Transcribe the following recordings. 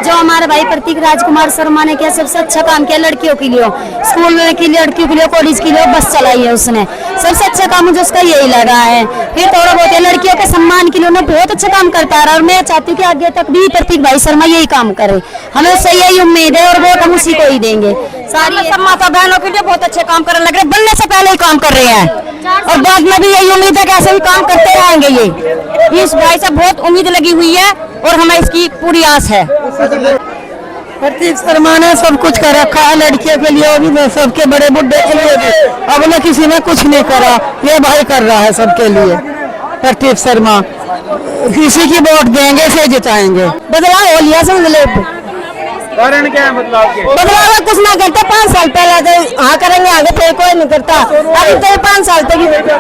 जो हमारे भाई प्रतीक राजकुमार शर्मा ने किया, सबसे अच्छा काम किया लड़कियों के लिए, स्कूल की लड़कियों के लिए, कॉलेज के लिए बस चलाई है उसने। सबसे अच्छा काम मुझे उसका यही लगा है। फिर थोड़ा बहुत लड़कियों के सम्मान के लिए उन्हें बहुत अच्छा काम करता है और मैं चाहती हूँ कि आगे तक भी प्रतीक भाई शर्मा यही काम करे। हमें उससे यही उम्मीद है और वोट हम उसी को ही देंगे। सारी सब माता बहनों के लिए बहुत अच्छे काम करने लग रहे, बनने से पहले ही काम कर रहे हैं और बाद में भी यही उम्मीद है कि ऐसे ही काम करते रहेंगे। ये इस भाई से बहुत उम्मीद लगी हुई है और हमें इसकी पूरी आस है। प्रतीक शर्मा ने सब कुछ कर रखा है लड़कियों के लिए भी, सबके बड़े बुढ़े के लिए भी। अब न किसी ने कुछ नहीं करा, ये भाई कर रहा है सबके लिए। प्रतीक शर्मा किसी की वोट देंगे से जिताएंगे। बदलाव हो लिया समझ लो। कारण क्या है बदलाव के? बदलाव कुछ ना करते, 5 साल पहले तो हाँ करेंगे, आगे फिर कोई नहीं करता। अभी तो 5 साल तक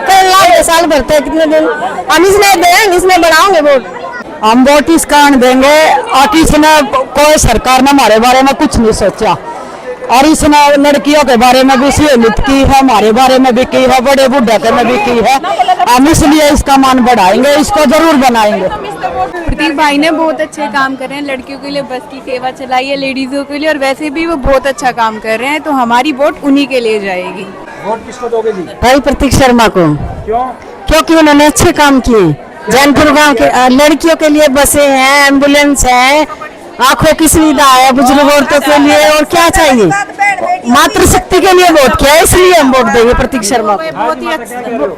कई लाख साल भरते हैं, कितने दिन हम इसमें देंगे, इसमें बढ़ाओगे वोट। हम वोट इस कारण देंगे और इसने कोई सरकार ने हमारे बारे में कुछ नहीं सोचा और इसने लड़कियों के बारे में भी सहूलियत की है, हमारे बारे में भी की है, बड़े बुढ़े के में भी की है। हम इसलिए इसका मान बढ़ाएंगे, इसको जरूर बनाएंगे। प्रतीक भाई ने बहुत अच्छे काम कर रहे हैं, लड़कियों के लिए बस की सेवा चलाई है, लेडीजों के लिए, और वैसे भी वो बहुत अच्छा काम कर रहे हैं, तो हमारी वोट उन्हीं के लिए जाएगी। वोट किसको दोगे जी? भाई प्रतीक शर्मा को। क्यों? क्योंकि उन्होंने अच्छे काम किए। जैनपुर गांव के लड़कियों के लिए बसें हैं, एम्बुलेंस है, आंखों की सुविधा है, बुजुर्ग औरतों के लिए, और क्या चाहिए। मातृशक्ति के लिए वोट किया, इसलिए हम वोट देंगे प्रतीक शर्मा को।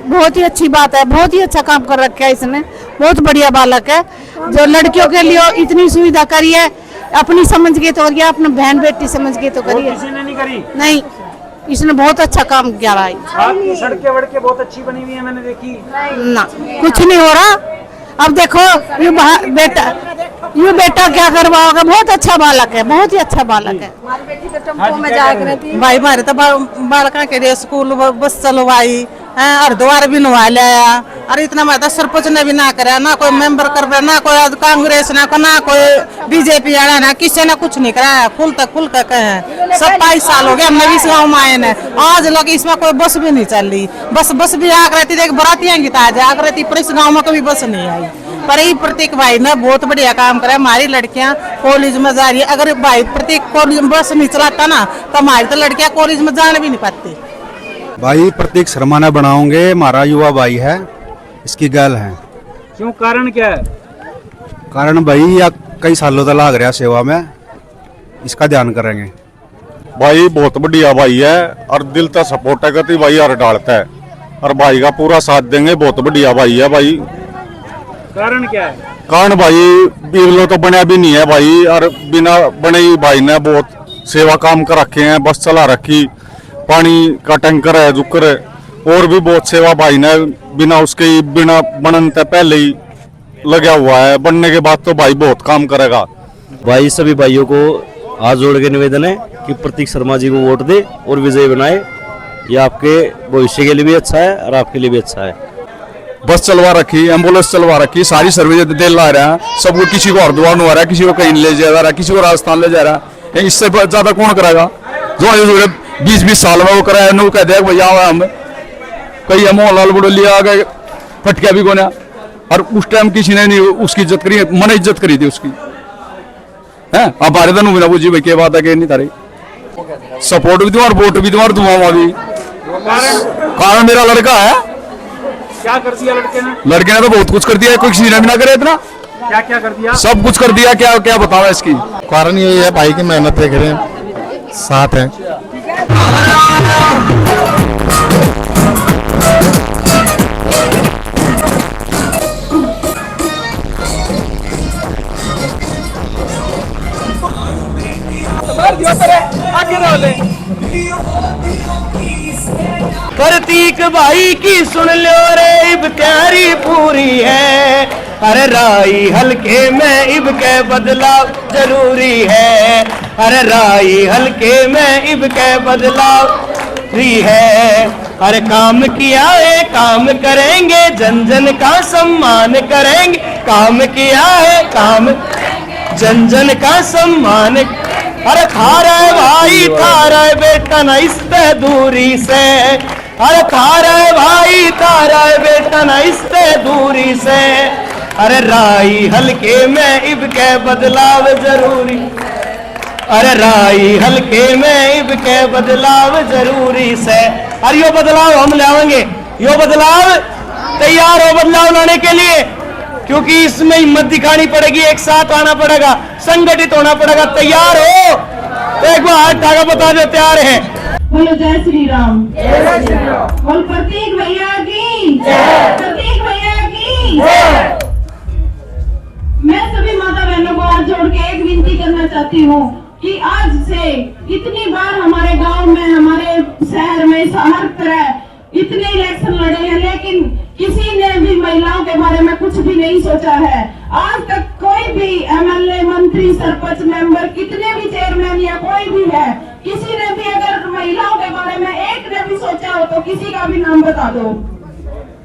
बहुत ही अच्छी बात है, बहुत ही अच्छा काम कर रखा है इसने, बहुत बढ़िया बालक है जो लड़कियों के लिए इतनी सुविधा करी है। अपनी समझ के तो करिए, अपना बहन बेटी समझ के तो करिए। किसी ने नहीं करी? नहीं, इसने बहुत अच्छा काम किया है। आपकी सड़कें वड़कें बहुत अच्छी बनी हुई है, मैंने देखी। ना कुछ नहीं हो रहा। अब देखो ये बेटा क्या करवाओगे, बहुत अच्छा बालक है, बहुत ही अच्छा बालक है। भाई हमारे तो बालका के लिए स्कूल बस चलवाई, हरिद्वार भी नवा लिया। अरे इतना हमारा सरपंच ने भी ना करा, ना कोई मेंबर कर रहा, ना कोई कांग्रेस, ना कोई बीजेपी वाला, ना किसी ने कुछ नहीं कराया। खुल तक कहे सब 22 साल हो गए हमने भी इस गाँव में आए न, आज लग इसमें कोई बस भी नहीं चल रही। बस भी आग रहती, देख बरातियां की ताज आग रहती, पर इस गाँव में कभी बस नहीं आई। पर ये प्रतीक भाई ने बहुत बढ़िया काम करा। हमारी लड़कियां कॉलेज में जा रही है, अगर भाई प्रतीक कॉलेज में बस नहीं चलाता ना तो हमारी तो लड़कियां कॉलेज में जाने भी नहीं पाती। भाई प्रतीक शर्मा ने बनाओगे, हमारा युवा भाई है, इसकी गल है। क्यों? कारण क्या है? कारण भाई या कई सालों तक लाग रहा सेवा में, इसका ध्यान करेंगे। भाई बहुत बढ़िया भाई है और दिल तक सपोर्ट है करती भाई और डालता है और भाई का पूरा साथ देंगे। बहुत बढ़िया भाई है भाई। कारण क्या है? कारण भाई बिगलो तो बनया भी नहीं है भाई, और बिना बने ही भाई ने बहुत सेवा काम कर रखे हैं। बस चला रखी, पानी का टैंकर है, जुकर है, और भी बहुत सेवा भाई ने बिना उसके ही बिना बनने से पहले ही लगा हुआ है। बनने के बाद तो भाई बहुत काम करेगा। भाई सभी भाइयों को हाथ जोड़ के निवेदन है कि प्रतीक शर्मा जी को वोट दे और विजय बनाए। ये आपके भविष्य के लिए भी अच्छा है और आपके लिए भी अच्छा है। बस चलवा रखी, एम्बुलेंस चलवा रखी, सारी सर्विस दे ला रहा है सबको। किसी को हरिद्वार नुआ रहा है, किसी को कहीं ले जा रहा है, किसी को राजस्थान ले जा रहा है। इससे ज्यादा कौन कराएगा? जो 20-20 साल में वो कराया नु कह दे भैया हम कई मोहनलाल बुढ़ो लिया गए फटकिया भी कोना, और उस टाइम किसी ने नहीं उसकी इज्जत करी, मन इज्जत करी थी उसकी है। अब बारे तो ना बुझी भाई क्या बात है कि नहीं तारी सपोर्ट भी दूं और वोट भी दूं और दुआओं भी। कारण मेरा लड़का है। क्या कर दिया लड़के ने? लड़के ने तो बहुत कुछ कर दिया है, कोई किसी ने भी ना करे इतना। क्या क्या कर दिया? सब कुछ कर दिया। क्या क्या बताओ इसकी? कारण यही है भाई की मेहनत देख रहे हैं, साथ है। प्रतीक भाई की सुन लो रे इब तैयारी पूरी है। अरे राई हल्के में इब के बदलाव जरूरी है। अरे राई हल्के में इब के बदलाव जरूरी है। अरे काम किया है काम करेंगे, जन जन का सम्मान करेंगे। काम किया है काम जन जन का सम्मान। अरे थारा है भाई थारा है बेटा ना इस पे दूरी से। अरे थारा है भाई थारा है बेटा ना इस पे दूरी से। अरे राई हल्के में इब के बदलाव जरूरी, अरे राई हल्के में इब के बदलाव जरूरी से। अरे यो बदलाव हम लाएंगे, यो बदलाव तैयार हो बदलाव लाने के लिए, क्योंकि इसमें हिम्मत दिखानी पड़ेगी, एक साथ आना पड़ेगा, संगठित होना पड़ेगा। तैयार हो तो एक बार हाथ उठाकर बता दो तैयार है। बोलो जय श्री राम, बोल प्रतीक भैया की, प्रतीक भैया की। मैं सभी माता बहनों को हाथ जोड़ के एक विनती करना चाहती हूँ कि आज से इतनी बार हमारे गांव में, हमारे शहर में, हर तरह इतने इलेक्शन लड़े हैं, लेकिन किसी ने भी महिलाओं के बारे में कुछ भी नहीं सोचा है। आज तक कोई भी एमएलए, मंत्री, सरपंच, मेंबर, कितने भी चेयरमैन या कोई भी है, किसी ने भी अगर महिलाओं के बारे में एक ने भी सोचा हो तो किसी का भी नाम बता दो।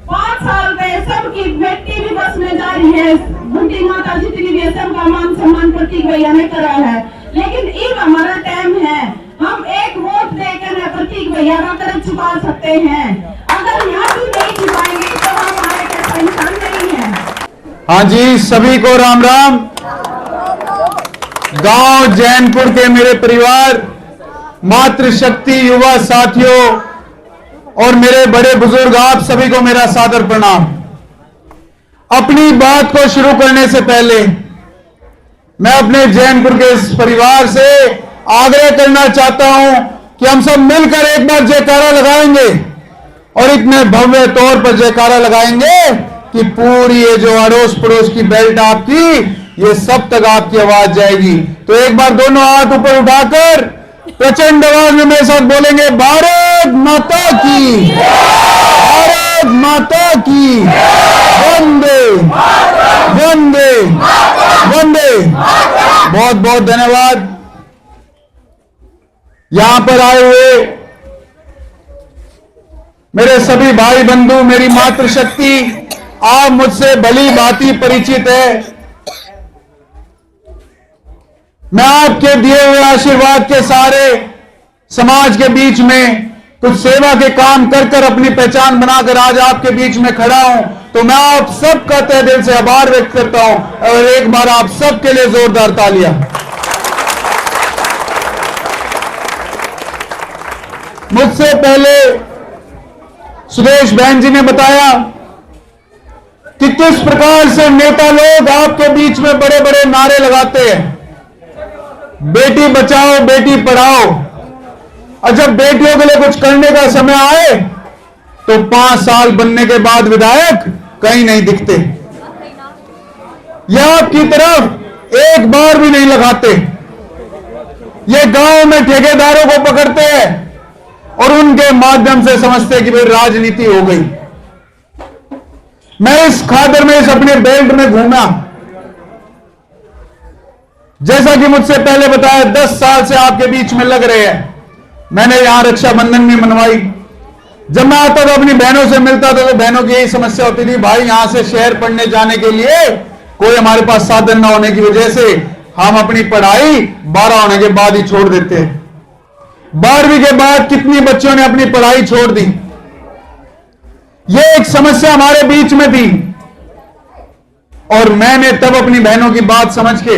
5 साल में सबकी बेटी भी बस में जा रही है, बुढ़ी माता जितनी भी है सबका मान सम्मान प्रतीक भैया ने करा है। लेकिन अब हमारा टाइम है, हम एक वोट देकर प्रतीक भैया का कर्ज चुका सकते हैं। अगर यहाँ भी नहीं चुकाएंगे तो हमारे कैसा इंसान नहीं है। हाँ जी, सभी को राम राम। गांव जैनपुर के मेरे परिवार, मातृशक्ति युवा साथियों और मेरे बड़े बुजुर्ग, आप सभी को मेरा सादर प्रणाम। अपनी बात को शुरू करने से पहले मैं अपने जैनपुर के इस परिवार से आग्रह करना चाहता हूं कि हम सब मिलकर एक बार जयकारा लगाएंगे और इतने भव्य तौर पर जयकारा लगाएंगे कि पूरी ये जो अड़ोस पड़ोस की बेल्ट आपकी, ये सब तक आपकी आवाज जाएगी। तो एक बार दोनों हाथ ऊपर उठाकर प्रचंड आवाज में मेरे साथ बोलेंगे, भारत माता की, भारत माता की, वंदे वंदे वंदे। बहुत बहुत धन्यवाद। यहां पर आए हुए मेरे सभी भाई बंधु, मेरी मातृशक्ति, आप मुझसे भली भांति परिचित है। मैं आपके दिए हुए आशीर्वाद के सारे समाज के बीच में कुछ सेवा के काम कर कर अपनी पहचान बनाकर आज आपके बीच में खड़ा हूं, तो मैं आप सबका तहे दिल से आभार व्यक्त करता हूं। और एक बार आप सबके लिए जोरदार तालियां। मुझसे पहले सुदेश बहन जी ने बताया कि किस प्रकार से नेता लोग आपके बीच में बड़े बड़े नारे लगाते हैं, बेटी बचाओ बेटी पढ़ाओ, और जब बेटियों के लिए कुछ करने का समय आए तो 5 साल बनने के बाद विधायक कहीं नहीं दिखते, या आपकी तरफ एक बार भी नहीं लगाते। ये गांव में ठेकेदारों को पकड़ते हैं और उनके माध्यम से समझते कि भाई राजनीति हो गई। मैं इस खातिर में इस अपने बेल्ट में घूमा, जैसा कि मुझसे पहले बताया 10 साल से आपके बीच में लग रहे हैं। मैंने यहां रक्षाबंधन भी मनवाई। जब मैं आता था अपनी बहनों से मिलता था तो बहनों की यही समस्या होती थी, भाई यहां से शहर पढ़ने जाने के लिए कोई हमारे पास साधन ना होने की वजह से हम अपनी पढ़ाई 12 होने के बाद ही छोड़ देते हैं। 12वीं के बाद कितनी बच्चों ने अपनी पढ़ाई छोड़ दी। यह एक समस्या हमारे बीच में थी और मैंने तब अपनी बहनों की बात समझ के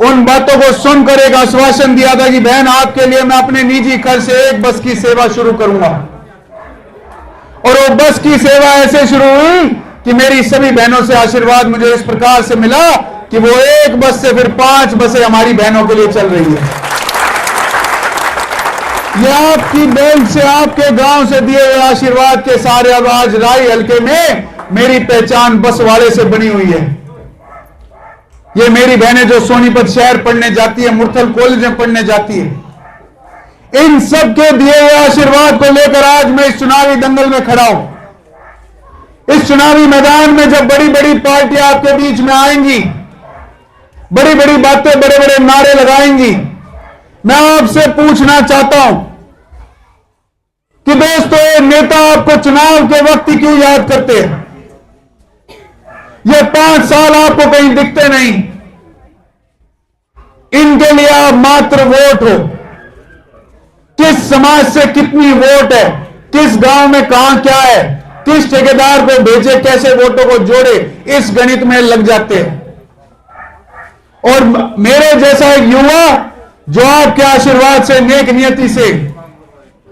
उन बातों को सुनकर एक आश्वासन दिया था कि बहन आपके लिए मैं अपने निजी खर्च से एक बस की सेवा शुरू करूंगा। और वो बस की सेवा ऐसे शुरू हुई कि मेरी सभी बहनों से आशीर्वाद मुझे इस प्रकार से मिला कि वो एक बस से फिर 5 बसें हमारी बहनों के लिए चल रही है। ये आपकी बेल्ट से, आपके गांव से दिए हुए आशीर्वाद के सारे अब आज राई हल्के में मेरी पहचान बस वाले से बनी हुई है। ये मेरी बहनें जो सोनीपत शहर पढ़ने जाती है, मुरथल कॉलेज में पढ़ने जाती है, इन सब के दिए हुए आशीर्वाद को लेकर आज मैं इस चुनावी दंगल में खड़ा हूं। इस चुनावी मैदान में जब बड़ी बड़ी पार्टियां आपके बीच में आएंगी, बड़ी बड़ी बातें, बड़े बड़े नारे लगाएंगी, मैं आपसे पूछना चाहता हूं कि दोस्तों, नेता आपको चुनाव के वक्त ही क्यों याद करते हैं? ये 5 साल आपको कहीं दिखते नहीं। इनके लिए आप मात्र वोट हो। किस समाज से कितनी वोट है, किस गांव में कहां क्या है, किस ठेकेदार को भेजे, कैसे वोटों को जोड़े, इस गणित में लग जाते हैं। और मेरे जैसा एक युवा जो आपके आशीर्वाद से, नेक नियति से,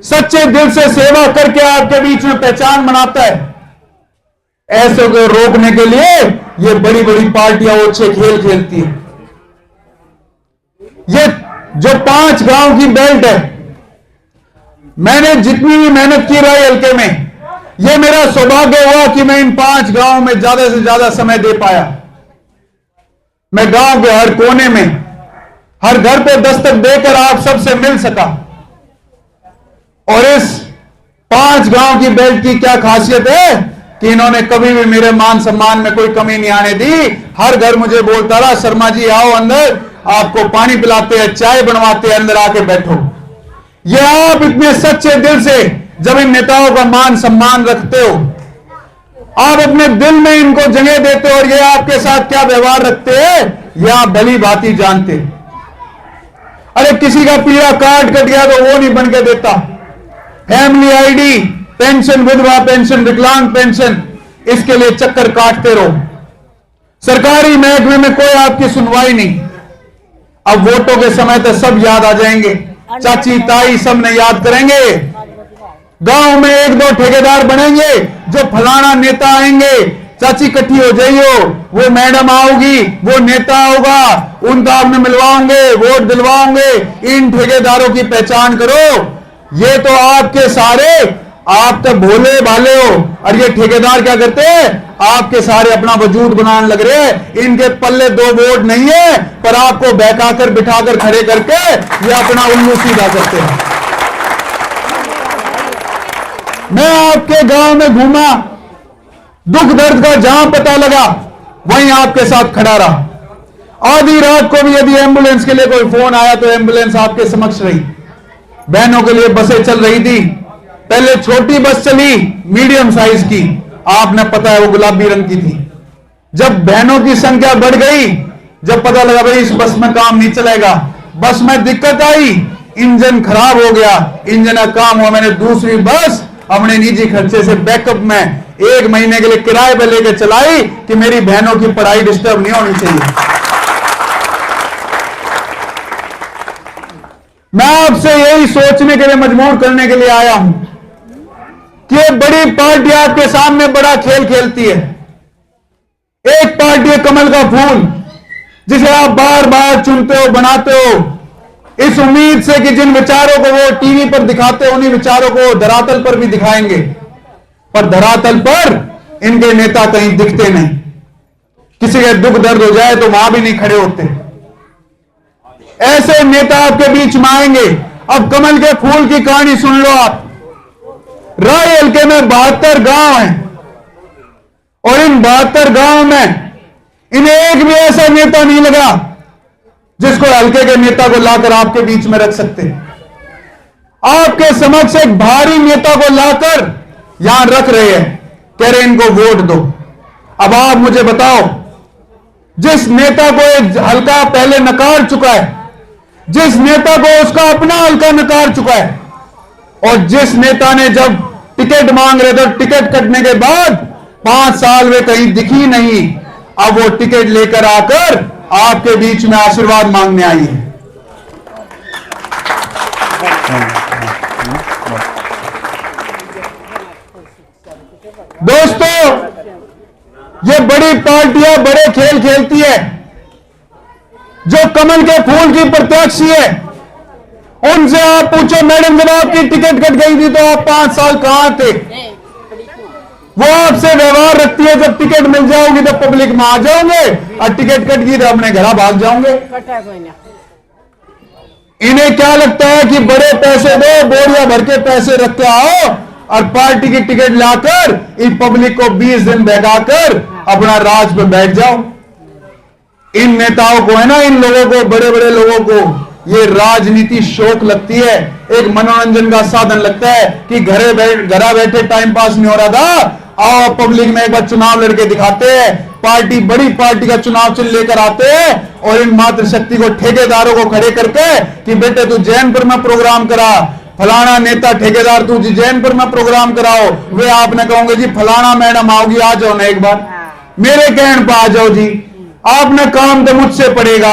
सच्चे दिल से सेवा करके आपके बीच में पहचान बनाता है, ऐसे को रोकने के लिए ये बड़ी बड़ी पार्टियां अच्छे खेल खेलती है। ये जो 5 गांव की बेल्ट है, मैंने जितनी भी मेहनत की राय हल्के में, ये मेरा सौभाग्य हुआ कि मैं इन 5 गांव में ज्यादा से ज्यादा समय दे पाया। मैं गांव के हर कोने में, हर घर पे दस्तक देकर आप सबसे मिल सका। और इस 5 गांव की बेल्ट की क्या खासियत है कि इन्होंने कभी भी मेरे मान सम्मान में कोई कमी नहीं आने दी। हर घर मुझे बोलता रहा, शर्मा जी आओ अंदर, आपको पानी पिलाते हैं, चाय बनवाते हैं, अंदर आके बैठो। ये आप इतने सच्चे दिल से जब इन नेताओं का मान सम्मान रखते हो, आप अपने दिल में इनको जगह देते हो और ये आपके साथ क्या व्यवहार रखते हैं, ये आप भली भांति जानते। अरे किसी का पीला कार्ड कट गया तो वो नहीं बन के देता, फैमिली आईडी, पेंशन, विधवा पेंशन, विकलांग पेंशन, इसके लिए चक्कर काटते रहो। सरकारी महकमे में कोई आपकी सुनवाई नहीं। अब वोटों के समय तक सब याद आ जाएंगे, चाची ताई सब ने याद करेंगे। गांव में 1-2 ठेकेदार बनेंगे, जो फलाना नेता आएंगे, चाची इकट्ठी हो जाइयो, वो मैडम आओगी, वो नेता होगा, उनका आपने मिलवाओगे, वोट दिलवाओगे। इन ठेकेदारों की पहचान करो। ये तो आपके सारे, आप तो भोले भाले हो, और ये ठेकेदार क्या करते हैं, आपके सारे अपना वजूद बनाने लग रहे हैं। इनके पल्ले 2 वोट नहीं है, पर आपको बहकाकर बिठाकर खड़े करके ये अपना उल्लू सीधा करते हैं। मैं आपके गांव में घूमा, दुख दर्द का जहां पता लगा वहीं आपके साथ खड़ा रहा। आधी रात को भी यदि एम्बुलेंस के लिए कोई फोन आया तो एम्बुलेंस आपके समक्ष रही। बहनों के लिए बसें चल रही थी, पहले छोटी बस चली मीडियम साइज की, आपने पता है वो गुलाबी रंग की थी। जब बहनों की संख्या बढ़ गई, जब पता लगा भाई इस बस में काम नहीं चलेगा, बस में दिक्कत आई, इंजन खराब हो गया, इंजन का काम हुआ, मैंने दूसरी बस अपने निजी खर्चे से बैकअप में 1 महीने के लिए किराए पर लेकर चलाई कि मेरी बहनों की पढ़ाई डिस्टर्ब नहीं होनी चाहिए। मैं आपसे यही सोचने के लिए, मजबूर करने के लिए आया हूं कि बड़ी पार्टी आपके सामने बड़ा खेल खेलती है। एक पार्टी है कमल का फूल, जिसे आप बार बार चुनते हो, बनाते हो, इस उम्मीद से कि जिन विचारों को वो टीवी पर दिखाते हो, उन्हीं विचारों को धरातल पर भी दिखाएंगे। पर धरातल पर इनके नेता कहीं दिखते नहीं। किसी के दुख दर्द हो जाए तो वहां भी नहीं खड़े होते। ऐसे नेता आपके बीच में आएंगे। अब कमल के फूल की कहानी सुन लो आप। राय हल्के में 72 गांव हैं, और इन 72 गांव में इन्हें एक भी ऐसा नेता नहीं लगा जिसको हल्के के नेता को लाकर आपके बीच में रख सकते। आपके समक्ष एक भारी नेता को लाकर यहां रख रहे हैं, कह रहे इनको वोट दो। अब आप मुझे बताओ, जिस नेता को एक हल्का पहले नकार चुका है, जिस नेता को उसका अपना हल्का नकार चुका है, और जिस नेता ने जब टिकट मांग रहे थे, टिकट कटने के बाद 5 साल में कहीं दिखी नहीं, अब वो टिकट लेकर आकर आपके बीच में आशीर्वाद मांगने आई है। दोस्तों, ये बड़ी पार्टियां बड़े खेल खेलती है। जो कमल के फूल की प्रत्याशी है, उनसे आप पूछो, मैडम जब आपकी टिकट कट गई थी तो आप 5 साल कहां थे? वो आपसे व्यवहार रखती है, जब टिकट मिल जाओगी तो पब्लिक में आ जाओगे, और टिकट कट गई तो अपने घर भाग जाओगे। इन्हें क्या लगता है कि बड़े पैसे दो, बोरिया भर के पैसे रख के आओ, और पार्टी की टिकट लाकर इस पब्लिक को 20 दिन बहकाकर अपना राज पे बैठ जाओ। इन नेताओं को है ना, इन लोगों को, बड़े बड़े लोगों को ये राजनीति शौक लगती है, एक मनोरंजन का साधन लगता है कि घरे बैठे टाइम पास नहीं हो रहा था, आओ पब्लिक में एक बार चुनाव लड़के दिखाते हैं। पार्टी, बड़ी पार्टी का चुनाव चिन्ह लेकर आते हैं, और इन मातृशक्ति को, ठेकेदारों को खड़े करके कि बेटे तू जैनपुर में प्रोग्राम करा, फलाना नेता ठेकेदार तू जी जैनपुर में प्रोग्राम कराओ, वे आपने कहोगे जी फलाना मैडम आओगी, आ जाओ ना एक बार मेरे कहने पर आ जाओ जी, आपने काम तो मुझसे पड़ेगा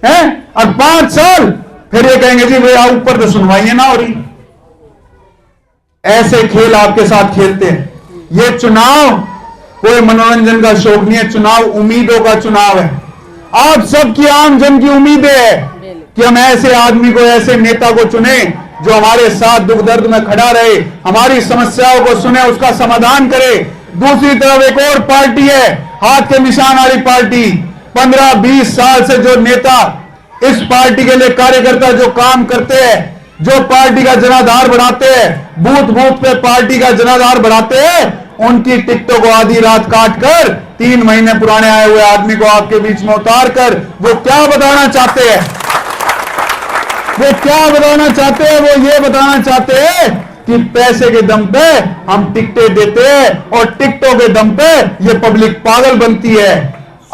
है। और 5 साल फिर ये कहेंगे जी वे ऊपर तो सुनवाइयां ना हो रही। ऐसे खेल आपके साथ खेलते हैं। ये चुनाव कोई मनोरंजन का शौक नहीं है, चुनाव उम्मीदों का चुनाव है। आप सबकी आम जन की उम्मीदें है कि हम ऐसे आदमी को, ऐसे नेता को चुने जो हमारे साथ दुख दर्द में खड़ा रहे, हमारी समस्याओं को सुने, उसका समाधान करे। दूसरी तरफ एक और पार्टी है, हाथ के निशान वाली पार्टी। 15-20 साल से जो नेता इस पार्टी के लिए, कार्यकर्ता जो काम करते हैं, जो पार्टी का जनाधार बढ़ाते हैं, बूथ बूथ पे पार्टी का जनाधार बढ़ाते हैं, उनकी टिकटों को आधी रात काट कर 3 महीने पुराने आए हुए आदमी को आपके बीच में उतार कर वो क्या बताना चाहते हैं? वो क्या बताना चाहते हैं? वो ये बताना चाहते हैं कि पैसे के दम पे हम टिकटें देते हैं और टिकटों के दम पे ये पब्लिक पागल बनती है।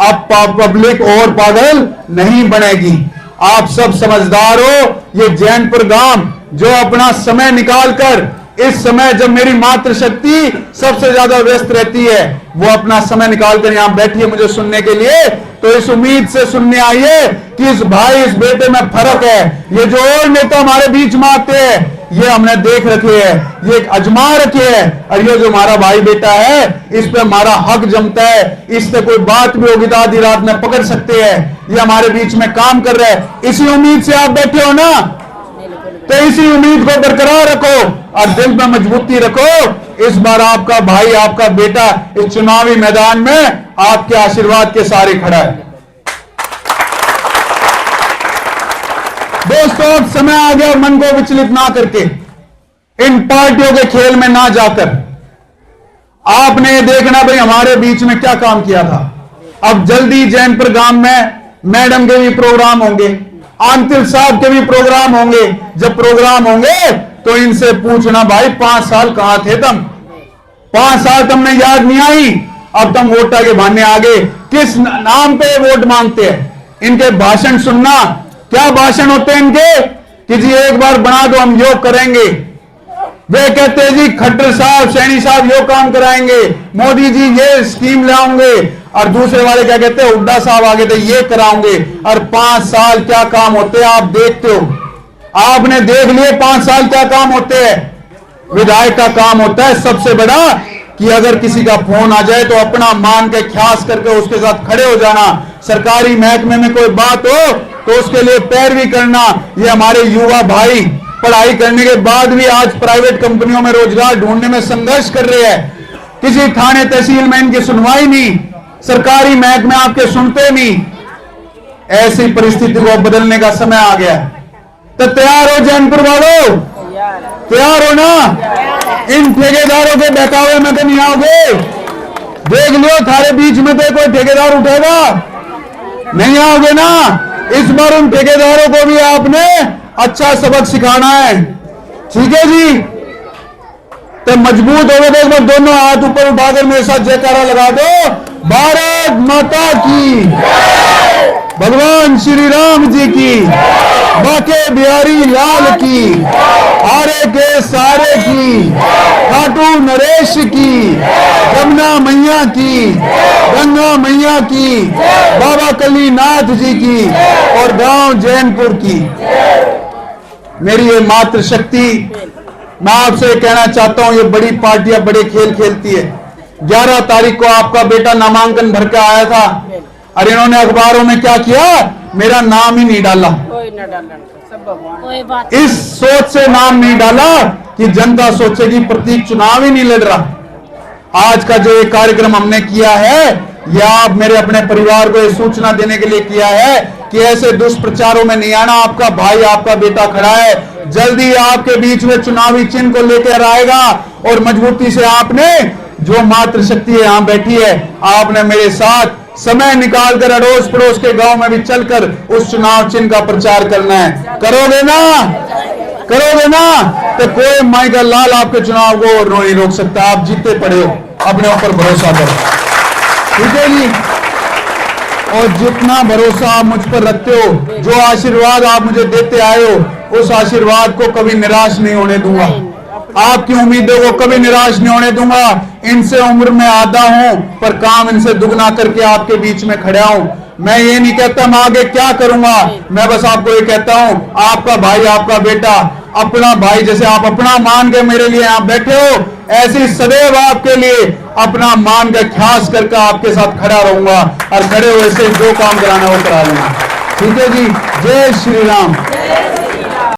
अब पब्लिक और पागल नहीं बनेगी। आप सब समझदार हो। ये जैनपुर गांव जो अपना समय निकालकर, इस समय जब मेरी मातृशक्ति सबसे ज्यादा व्यस्त रहती है, वो अपना समय निकालकर यहां बैठी है मुझे सुनने के लिए, तो इस उम्मीद से सुनने आई है कि इस भाई इस बेटे में फर्क है। ये जो और नेता हमारे बीच में आते हैं ये हमने देख रखे हैं, ये अजमा रखे हैं, और ये जो हमारा भाई बेटा है इस पे हमारा हक जमता है। इससे कोई बात भी होगी तो आधी रात में पकड़ सकते हैं। ये हमारे बीच में काम कर रहे हैं। इसी उम्मीद से आप बैठे हो ना, तो इसी उम्मीद को बरकरार रखो और दिल में मजबूती रखो। इस बार आपका भाई, आपका बेटा इस चुनावी मैदान में आपके आशीर्वाद के सहारे खड़ा है। दोस्तों, अब समय आ गया मन को विचलित ना करके, इन पार्टियों के खेल में ना जाकर आपने देखना भाई हमारे बीच में क्या काम किया था। अब जल्दी जैनपुर गांव में मैडम के भी प्रोग्राम होंगे, आंतिल साहब के भी प्रोग्राम होंगे। जब प्रोग्राम होंगे तो इनसे पूछना भाई 5 साल कहां थे तुम? 5 साल तुमने याद नहीं आई, अब तुम वोटा के बहाने आ गए। किस नाम पे वोट मांगते हैं? इनके भाषण सुनना, क्या भाषण होते हैं इनके कि जी एक बार बना दो हम योग करेंगे। वे कहते हैं जी खट्टर साहब, सैनी साहब योग काम कराएंगे, मोदी जी ये स्कीम लाओगे, और दूसरे वाले क्या कहते हैं, हुड्डा साहब आगे थे ये कराओगे। और 5 साल क्या काम होते हैं आप देखते हो, आपने देख लिए 5 साल क्या काम होते हैं। विधायक का काम होता है सबसे बड़ा कि अगर किसी का फोन आ जाए तो अपना मान के ख्यास करके उसके साथ खड़े हो जाना। सरकारी महकमे में कोई बात हो तो उसके लिए पैरवी करना। ये हमारे युवा भाई पढ़ाई करने के बाद भी आज प्राइवेट कंपनियों में रोजगार ढूंढने में संघर्ष कर रहे हैं। किसी थाने तहसील में इनकी सुनवाई नहीं, सरकारी महकमे आपके सुनते नहीं। ऐसी परिस्थिति को बदलने का समय आ गया। तो तैयार हो जैनपुर वालों? तैयार हो ना? इन ठेकेदारों के बहकावे में तो नहीं आओगे? देख लो थारे बीच में तो कोई ठेकेदार उठेगा? नहीं आओगे ना? इस बार उन ठेकेदारों को भी आपने अच्छा सबक सिखाना है, ठीक है जी? तो मजबूत हो गए तो एक बार दोनों हाथ ऊपर उठाकर मेरे साथ जयकारा लगा दो, भारत माता की, भगवान श्री राम जी की, बाके बिहारी लाल की, आरे के सारे की, खाटू नरेश की, यमुना मैया की, गंगा मैया की, बाबा कलीनाथ जी की और गांव जैनपुर की। मेरी ये मातृशक्ति, मैं आपसे कहना चाहता हूं, ये बड़ी पार्टियां बड़े खेल खेलती है। 11 तारीख को आपका बेटा नामांकन भर के आया था और इन्होंने अखबारों में क्या किया, मेरा नाम ही नहीं डाला। इस सोच से नाम नहीं डाला कि जनता सोचेगी प्रतीक चुनाव ही नहीं लड़ रहा। आज का जो ये कार्यक्रम हमने किया है, यह आप मेरे अपने परिवार को ये सूचना देने के लिए किया है कि ऐसे दुष्प्रचारों में नहीं आना। आपका भाई, आपका बेटा खड़ा है, जल्दी आपके बीच में चुनावी चिन्ह को लेकर आएगा और मजबूती से आपने जो मातृशक्ति यहां बैठी है, आपने मेरे साथ समय निकालकर अड़ोस पड़ोस के गांव में भी चलकर उस चुनाव चिन्ह का प्रचार करना है। करोगे ना? करोगे ना? तो कोई माई का लाल आपके चुनाव को नहीं रोक सकता। आप जीते पड़े हो, अपने ऊपर भरोसा करो, ठीक है जी? और जितना भरोसा आप मुझ पर रखते हो, जो आशीर्वाद आप मुझे देते आए हो, उस आशीर्वाद को कभी निराश नहीं होने दूंगा, आपकी उम्मीदों को कभी निराश नहीं होने दूंगा। इनसे उम्र में आधा हूं पर काम इनसे दुगना करके आपके बीच में खड़ा हूं। मैं ये नहीं कहता मैं आगे क्या करूंगा, मैं बस आपको ये कहता हूं आपका भाई, आपका बेटा, अपना भाई जैसे आप अपना मान के मेरे लिए आप बैठे हो, ऐसी सदैव आपके लिए अपना मान के ख्यास करके आपके साथ खड़ा रहूंगा और खड़े हुए से जो काम कराना वो करा लूंगा। ठीक है जी, जय श्री राम।